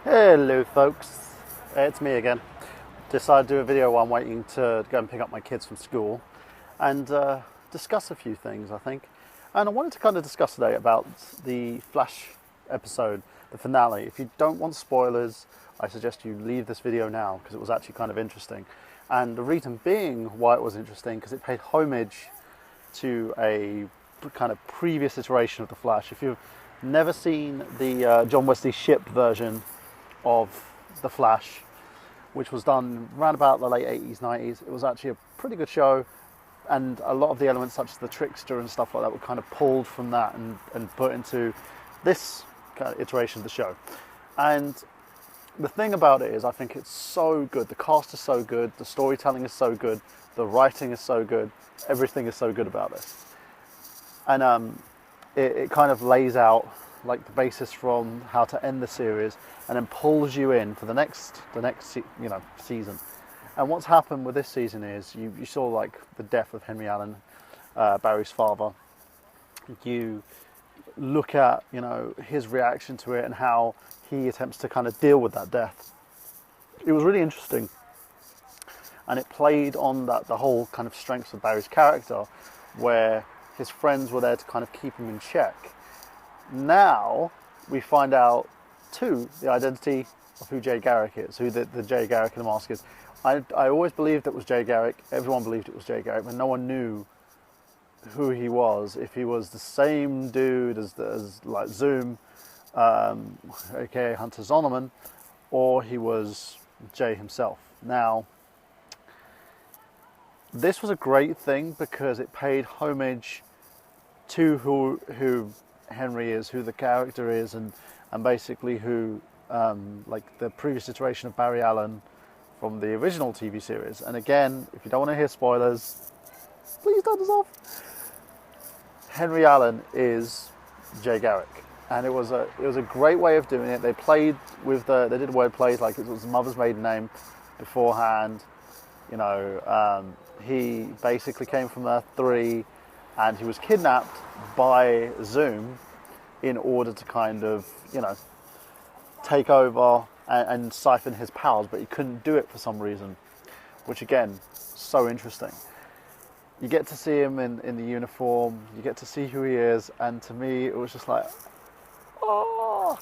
Hello folks, it's me again. Decided to do a video while I'm waiting to go and pick up my kids from school and discuss a few things, I think. And I wanted to kind of discuss today about the Flash episode, the finale. If you don't want spoilers, I suggest you leave this video now because it was actually kind of interesting. And the reason being why it was interesting, because it paid homage to a kind of previous iteration of the Flash. If you've never seen the John Wesley Shipp version of the Flash, which was done around about the late 80s, 90s. It was actually a pretty good show, and a lot of the elements such as the trickster and stuff like that were kind of pulled from that and put into this kind of iteration of the show. And the thing about it is, I think it's so good. The cast is so good, the storytelling is so good, the writing is so good, everything is so good about this. And it kind of lays out like the basis from how to end the series, and then pulls you in for the next season. And what's happened with this season is you saw like the death of Henry Allen, Barry's father. You look at his reaction to it and how he attempts to kind of deal with that death. It was really interesting, and it played on the whole kind of strengths of Barry's character, where his friends were there to kind of keep him in check. Now we find out too the identity of who Jay Garrick is, who the Jay Garrick in the mask is. I always believed it was Jay Garrick. Everyone believed it was Jay Garrick, but no one knew who he was. If he was the same dude as like Zoom, aka Hunter Zonderman, or he was Jay himself. Now, this was a great thing because it paid homage to who Henry is, who the character is, and basically who like the previous iteration of Barry Allen from the original TV series. And again, if you don't want to hear spoilers, please turn this off. Henry Allen is Jay Garrick, and it was a great way of doing it. They played with they did word plays like it was his mother's maiden name beforehand. He basically came from Earth 3, and he was kidnapped by Zoom in order to kind of, take over and siphon his powers, but he couldn't do it for some reason, which again, so interesting. You get to see him in the uniform, you get to see who he is, and to me it was just like, oh!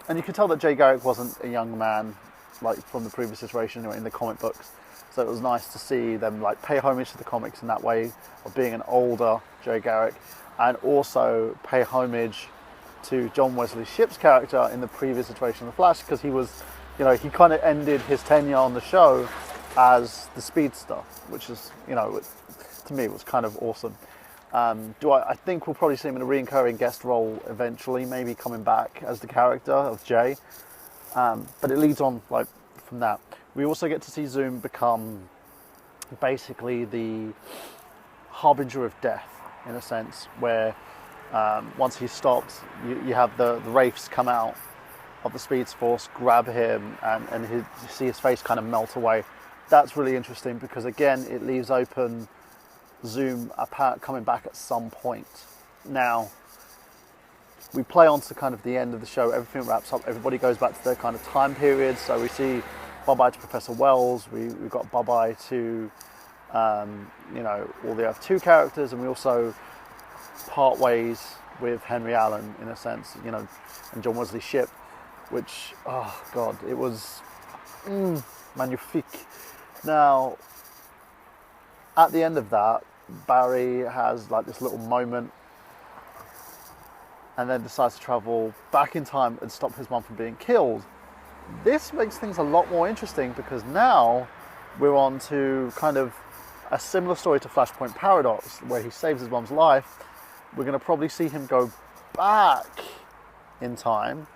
And you could tell that Jay Garrick wasn't a young man like from the previous iteration in the comic books. So it was nice to see them like pay homage to the comics in that way of being an older Jay Garrick, and also pay homage to John Wesley Shipp's character in the previous iteration of the Flash, because he was, he kind of ended his tenure on the show as the Speedster, which is, to me was kind of awesome. I think we'll probably see him in a recurring guest role eventually, maybe coming back as the character of Jay. But it leads on like from that. We also get to see Zoom become basically the harbinger of death, in a sense, where once he stops, you have the Wraiths come out of the Speed Force, grab him, and you see his face kind of melt away. That's really interesting because, again, it leaves open Zoom coming back at some point. Now, we play on to kind of the end of the show. Everything wraps up. Everybody goes back to their kind of time period. So we see bye-bye to Professor Wells. We've got bye-bye to, all the other two characters. And we also part ways with Henry Allen, in a sense, and John Wesley Shipp, which, oh, God, it was magnifique. Now, at the end of that, Barry has like this little moment and then decides to travel back in time and stop his mum from being killed. This makes things a lot more interesting because now we're on to kind of a similar story to Flashpoint Paradox, where he saves his mum's life. We're going to probably see him go back in time,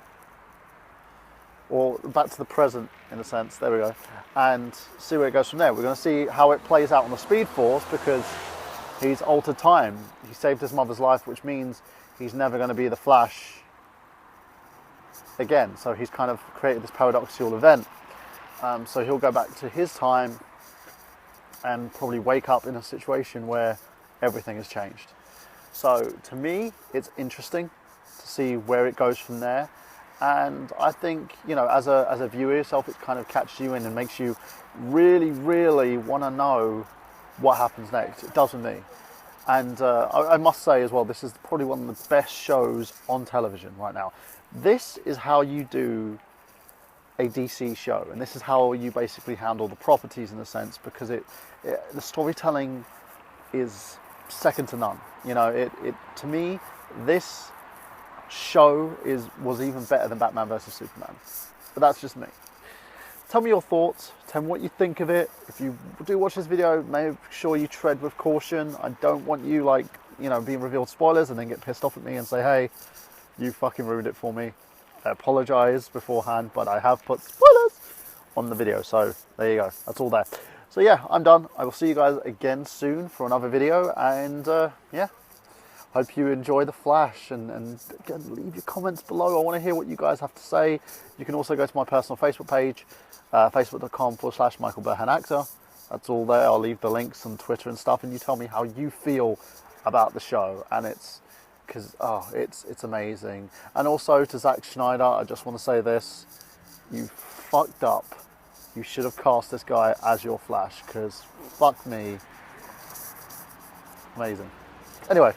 or back to the present, in a sense, there we go, and see where it goes from there. We're going to see how it plays out on the Speed Force, because he's altered time. He saved his mother's life, which means he's never going to be the Flash again. So he's kind of created this paradoxical event. So he'll go back to his time and probably wake up in a situation where everything has changed. So to me, it's interesting to see where it goes from there. And I think, you know, as a viewer yourself, it kind of catches you in and makes you really, really want to know what happens next. It does with me. And I must say as well, this is probably one of the best shows on television right now. This is how you do a DC show, and this is how you basically handle the properties in a sense, because the storytelling is second to none. You know, it to me, this show was even better than Batman vs Superman. But that's just me. Tell me your thoughts. Tell me what you think of it. If you do watch this video, make sure you tread with caution. I don't want you, like, you know, being revealed spoilers and then get pissed off at me and say, hey, you fucking ruined it for me. I apologise beforehand, but I have put spoilers on the video. So there you go. That's all there. So yeah, I'm done. I will see you guys again soon for another video. And yeah, hope you enjoy The Flash, and again, leave your comments below. I want to hear what you guys have to say. You can also go to my personal Facebook page, facebook.com/michaelburhan. That's all there. I'll leave the links on Twitter and stuff, and you tell me how you feel about the show. And it's amazing. And also to Zack Snyder, I just want to say this: you fucked up. You should have cast this guy as your Flash, because fuck me. Amazing. Anyway.